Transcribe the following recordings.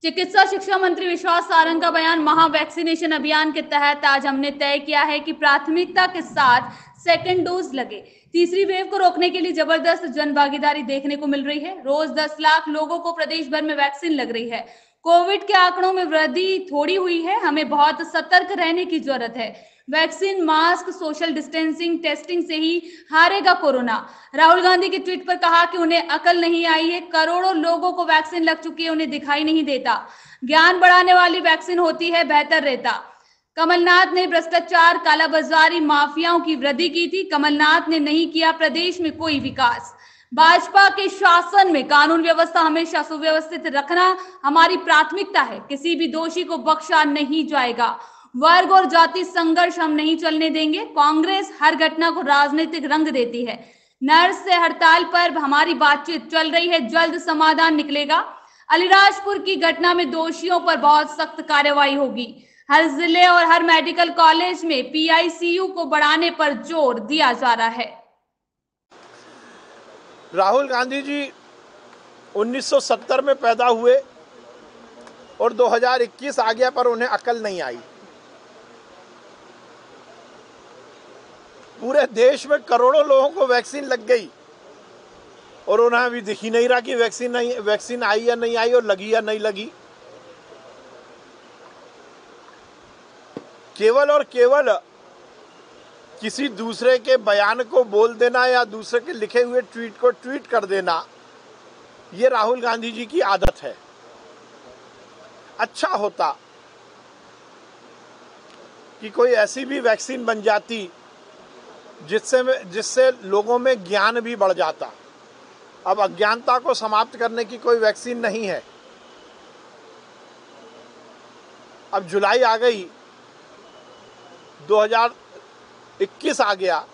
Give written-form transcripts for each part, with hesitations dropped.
चिकित्सा शिक्षा मंत्री विश्वास सारंग का बयान। महा वैक्सीनेशन अभियान के तहत आज हमने तय किया है कि प्राथमिकता के साथ सेकेंड डोज लगे। तीसरी वेव को रोकने के लिए जबरदस्त जन भागीदारी देखने को मिल रही है। रोज 10 लाख लोगों को प्रदेश भर में वैक्सीन लग रही है। कोविड के आंकड़ों में वृद्धि थोड़ी हुई है, हमें बहुत सतर्क रहने की जरूरत है। Vaccine, mask, social distancing, testing से ही हारेगा कोरोना। राहुल गांधी के ट्वीट पर कहा कि उन्हें अकल नहीं आई है। करोड़ों लोगों को वैक्सीन लग चुकी है, उन्हें दिखाई नहीं देता। ज्ञान बढ़ाने वाली वैक्सीन होती है, बेहतर रहता। कमलनाथ ने भ्रष्टाचार, कालाबाजारी, माफियाओं की वृद्धि की थी। कमलनाथ ने नहीं किया प्रदेश में कोई विकास। भाजपा के शासन में कानून व्यवस्था हमेशा सुव्यवस्थित रखना हमारी प्राथमिकता है। किसी भी दोषी को बख्शा नहीं जाएगा। वर्ग और जाति संघर्ष हम नहीं चलने देंगे। कांग्रेस हर घटना को राजनीतिक रंग देती है। नर्स से हड़ताल पर हमारी बातचीत चल रही है, जल्द समाधान निकलेगा। अलीराजपुर की घटना में दोषियों पर बहुत सख्त कार्रवाई होगी। हर जिले और हर मेडिकल कॉलेज में पीआईसीयू को बढ़ाने पर जोर दिया जा रहा है। राहुल गांधी जी 1970 में पैदा हुए और 2021 आ गया पर उन्हें अकल नहीं आई। पूरे देश में करोड़ों लोगों को वैक्सीन लग गई और उन्हें अभी दिख ही नहीं रहा कि वैक्सीन आई या नहीं आई और लगी या नहीं लगी। केवल और केवल किसी दूसरे के बयान को बोल देना या दूसरे के लिखे हुए ट्वीट को ट्वीट कर देना, ये राहुल गांधी जी की आदत है। अच्छा होता कि कोई ऐसी भी वैक्सीन बन जाती जिससे लोगों में ज्ञान भी बढ़ जाता। अब अज्ञानता को समाप्त करने की कोई वैक्सीन नहीं है। अब जुलाई आ गई, 2021 आ गया,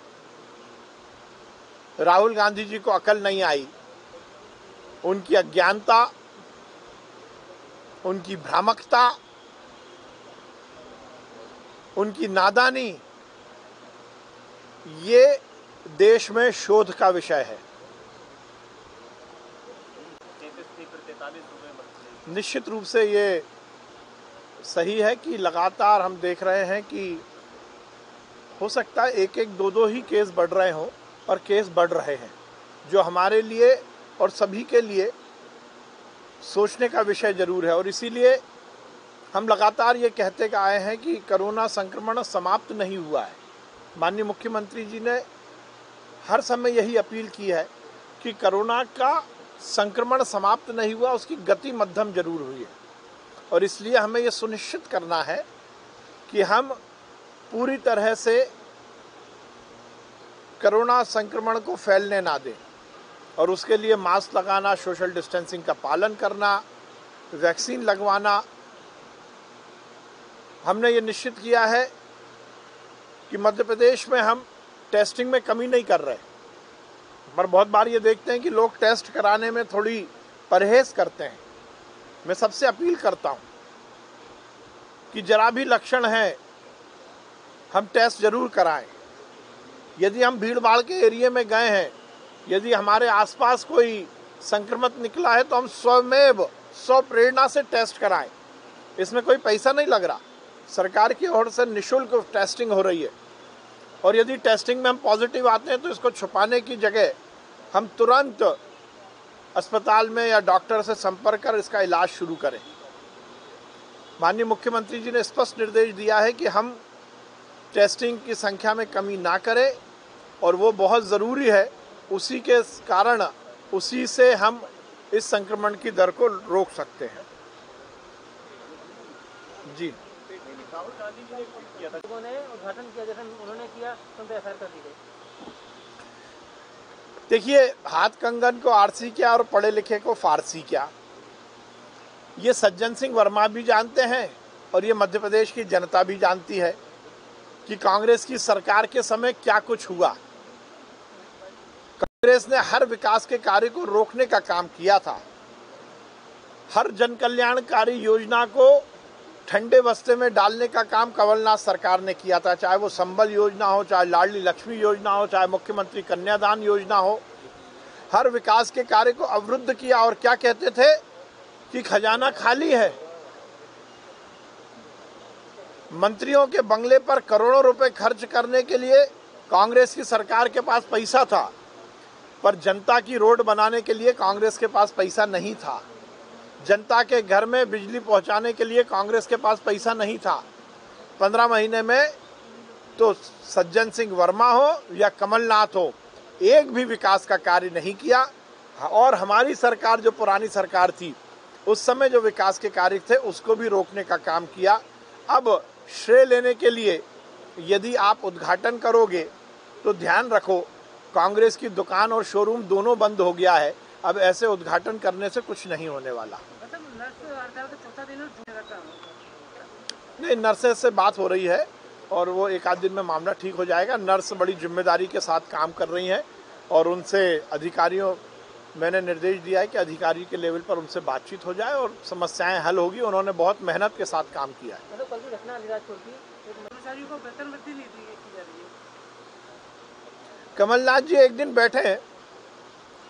राहुल गांधी जी को अकल नहीं आई। उनकी अज्ञानता, उनकी भ्रामकता, उनकी नादानी, ये देश में शोध का विषय है। निश्चित रूप से ये सही है कि लगातार हम देख रहे हैं कि हो सकता है एक एक दो ही केस बढ़ रहे हों, पर केस बढ़ रहे हैं, जो हमारे लिए और सभी के लिए सोचने का विषय जरूर है। और इसीलिए हम लगातार ये कहते आए हैं कि कोरोना संक्रमण समाप्त नहीं हुआ है। माननीय मुख्यमंत्री जी ने हर समय यही अपील की है कि कोरोना का संक्रमण समाप्त नहीं हुआ, उसकी गति मध्यम जरूर हुई है। और इसलिए हमें ये सुनिश्चित करना है कि हम पूरी तरह से कोरोना संक्रमण को फैलने ना दें। और उसके लिए मास्क लगाना, सोशल डिस्टेंसिंग का पालन करना, वैक्सीन लगवाना। हमने ये निश्चित किया है कि मध्य प्रदेश में हम टेस्टिंग में कमी नहीं कर रहे, पर बहुत बार ये देखते हैं कि लोग टेस्ट कराने में थोड़ी परहेज करते हैं। मैं सबसे अपील करता हूँ कि जरा भी लक्षण है हम टेस्ट जरूर कराएं। यदि हम भीड़ भाड़ के एरिया में गए हैं, यदि हमारे आसपास कोई संक्रमित निकला है, तो हम स्वमेव स्वप्रेरणा से टेस्ट कराएं। इसमें कोई पैसा नहीं लग रहा, सरकार की ओर से निःशुल्क टेस्टिंग हो रही है। और यदि टेस्टिंग में हम पॉजिटिव आते हैं तो इसको छुपाने की जगह हम तुरंत अस्पताल में या डॉक्टर से संपर्क कर इसका इलाज शुरू करें। माननीय मुख्यमंत्री जी ने स्पष्ट निर्देश दिया है कि हम टेस्टिंग की संख्या में कमी ना करें, और वो बहुत ज़रूरी है। उसी के कारण उसी से हम इस संक्रमण की दर को रोक सकते हैं। जी, राहुल गांधी जी ने किया था, लोगों ने उद्घाटन किया, जैसे उन्होंने किया तो एफआईआर कर दी गई। देखिए, हाथ कंगन को आरसी क्या और पढ़े लिखे को फारसी क्या, ये सज्जन सिंह वर्मा भी जानते हैं और ये मध्य प्रदेश की जनता भी जानती है कि कांग्रेस की सरकार के समय क्या कुछ हुआ। कांग्रेस ने हर विकास के कार्य को रोकने का काम किया था। हर जन कल्याणकारी योजना को ठंडे बस्ते में डालने का काम कमलनाथ सरकार ने किया था, चाहे वो संबल योजना हो, चाहे लाडली लक्ष्मी योजना हो, चाहे मुख्यमंत्री कन्यादान योजना हो। हर विकास के कार्य को अवरुद्ध किया और क्या कहते थे कि खजाना खाली है, मंत्रियों के बंगले पर करोड़ों रुपए खर्च करने के लिए कांग्रेस की सरकार के पास पैसा था, पर जनता की रोड बनाने के लिए कांग्रेस के पास पैसा नहीं था। जनता के घर में बिजली पहुंचाने के लिए कांग्रेस के पास पैसा नहीं था। 15 महीने में तो सज्जन सिंह वर्मा हो या कमलनाथ हो, एक भी विकास का कार्य नहीं किया। और हमारी सरकार, जो पुरानी सरकार थी, उस समय जो विकास के कार्य थे उसको भी रोकने का काम किया। अब श्रेय लेने के लिए यदि आप उद्घाटन करोगे तो ध्यान रखो, कांग्रेस की दुकान और शोरूम दोनों बंद हो गया है। अब ऐसे उद्घाटन करने से कुछ नहीं होने वाला। नहीं, नर्सेस से बात हो रही है और वो एक आध दिन में मामला ठीक हो जाएगा। नर्स बड़ी जिम्मेदारी के साथ काम कर रही हैं और उनसे अधिकारियों, मैंने निर्देश दिया है कि अधिकारी के लेवल पर उनसे बातचीत हो जाए और समस्याएं हल होगी। उन्होंने बहुत मेहनत के साथ काम किया है। मतलब कल की घटना अलीराजपुर की, कर्मचारियों को वेतन वृद्धि नहीं दी जा रही है। कमलनाथ जी एक दिन बैठे हैं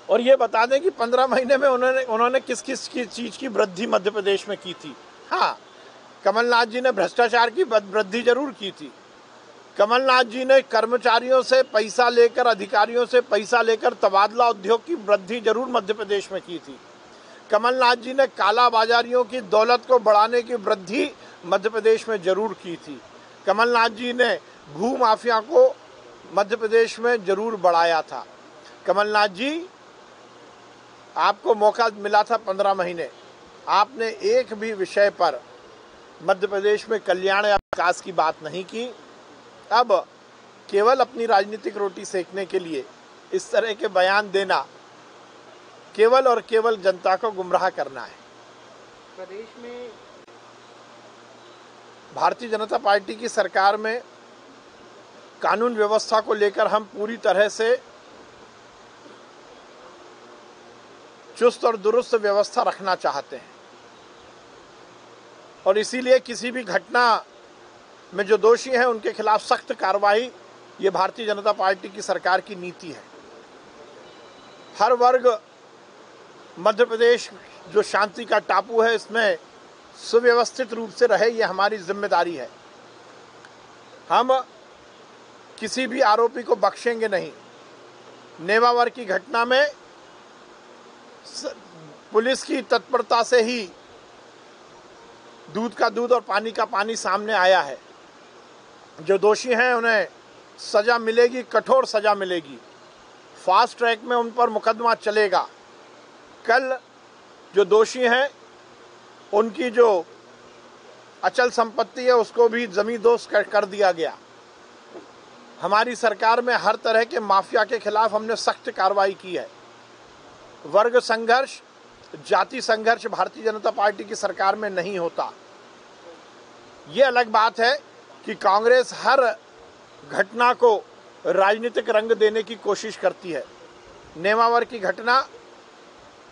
और ये बता दें कि 15 महीने में उन्होंने किस किस की चीज की वृद्धि मध्य प्रदेश में की थी। हाँ, कमलनाथ जी ने भ्रष्टाचार की वृद्धि जरूर की थी। कमलनाथ जी ने कर्मचारियों से पैसा लेकर, अधिकारियों से पैसा लेकर तबादला उद्योग की वृद्धि जरूर मध्य प्रदेश में की थी। कमलनाथ जी ने काला बाजारियों की दौलत को बढ़ाने की वृद्धि मध्य प्रदेश में जरूर की थी। कमलनाथ जी ने भू माफिया को मध्य प्रदेश में जरूर बढ़ाया था। कमलनाथ जी, आपको मौका मिला था 15 महीने, आपने एक भी विषय पर मध्य प्रदेश में कल्याण या विकास की बात नहीं की। अब केवल अपनी राजनीतिक रोटी सेकने के लिए इस तरह के बयान देना केवल और केवल जनता को गुमराह करना है। प्रदेश में भारतीय जनता पार्टी की सरकार में कानून व्यवस्था को लेकर हम पूरी तरह से चुस्त और दुरुस्त व्यवस्था रखना चाहते हैं और इसीलिए किसी भी घटना में जो दोषी हैं उनके खिलाफ सख्त कार्रवाई, ये भारतीय जनता पार्टी की सरकार की नीति है। हर वर्ग, मध्य प्रदेश जो शांति का टापू है, इसमें सुव्यवस्थित रूप से रहे, ये हमारी जिम्मेदारी है। हम किसी भी आरोपी को बख्शेंगे नहीं। नेमावर की घटना में पुलिस की तत्परता से ही दूध का दूध और पानी का पानी सामने आया है। जो दोषी हैं उन्हें सजा मिलेगी, कठोर सजा मिलेगी। फास्ट ट्रैक में उन पर मुकदमा चलेगा। कल जो दोषी हैं उनकी जो अचल संपत्ति है उसको भी जमींदोज कर दिया गया। हमारी सरकार में हर तरह के माफिया के खिलाफ हमने सख्त कार्रवाई की है। वर्ग संघर्ष, जाति संघर्ष भारतीय जनता पार्टी की सरकार में नहीं होता। ये अलग बात है कि कांग्रेस हर घटना को राजनीतिक रंग देने की कोशिश करती है। नेमावर की घटना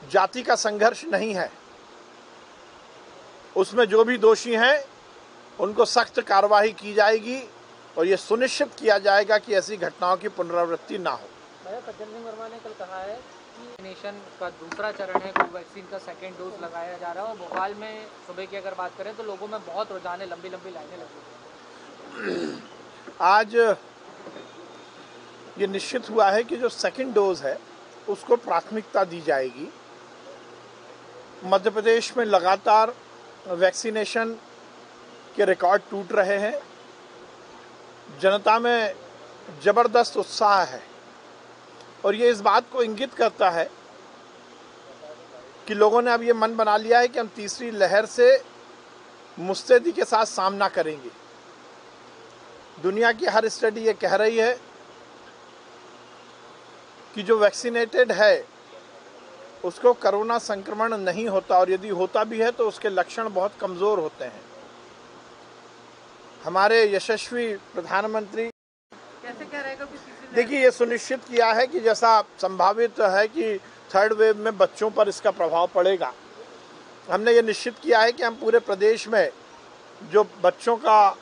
जाति का संघर्ष नहीं है। उसमें जो भी दोषी हैं उनको सख्त कार्रवाई की जाएगी और ये सुनिश्चित किया जाएगा कि ऐसी घटनाओं की पुनरावृत्ति ना हो। सज्जन सिंह वर्मा ने कल कहा है कि वैक्सीनेशन का दूसरा चरण है, कोवैक्सीन का सेकेंड डोज लगाया जा रहा है और भोपाल में सुबह की अगर बात करें तो लोगों में बहुत रुझान है, लंबी लंबी लाइनें लगी। आज ये निश्चित हुआ है कि जो सेकेंड डोज है उसको प्राथमिकता दी जाएगी। मध्य प्रदेश में लगातार वैक्सीनेशन के रिकॉर्ड टूट रहे हैं। जनता में जबरदस्त उत्साह है और ये इस बात को इंगित करता है कि लोगों ने अब ये मन बना लिया है कि हम तीसरी लहर से मुस्तैदी के साथ सामना करेंगे। दुनिया की हर स्टडी ये कह रही है कि जो वैक्सीनेटेड है उसको कोरोना संक्रमण नहीं होता और यदि होता भी है तो उसके लक्षण बहुत कमज़ोर होते हैं। हमारे यशस्वी प्रधानमंत्री कैसे कह रहे हैं कि देखिए, ये सुनिश्चित किया है कि जैसा संभावित है कि थर्ड वेव में बच्चों पर इसका प्रभाव पड़ेगा, हमने ये निश्चित किया है कि हम पूरे प्रदेश में जो बच्चों का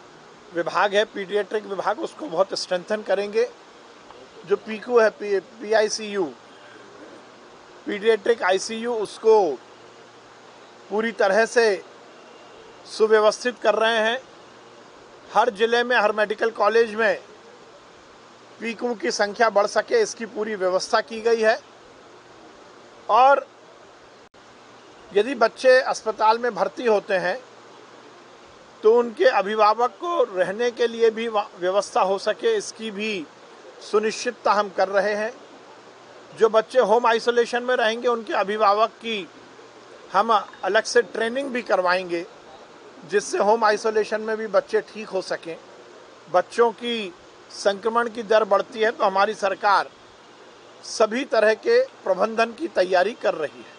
विभाग है, पीडियाट्रिक विभाग, उसको बहुत स्ट्रेंथन करेंगे। जो पीकू है, PICU, पीडियाट्रिक ICU, उसको पूरी तरह से सुव्यवस्थित कर रहे हैं। हर जिले में, हर मेडिकल कॉलेज में पीकू की संख्या बढ़ सके, इसकी पूरी व्यवस्था की गई है। और यदि बच्चे अस्पताल में भर्ती होते हैं तो उनके अभिभावक को रहने के लिए भी व्यवस्था हो सके, इसकी भी सुनिश्चितता हम कर रहे हैं। जो बच्चे होम आइसोलेशन में रहेंगे उनके अभिभावक की हम अलग से ट्रेनिंग भी करवाएंगे, जिससे होम आइसोलेशन में भी बच्चे ठीक हो सकें। बच्चों की संक्रमण की दर बढ़ती है तो हमारी सरकार सभी तरह के प्रबंधन की तैयारी कर रही है।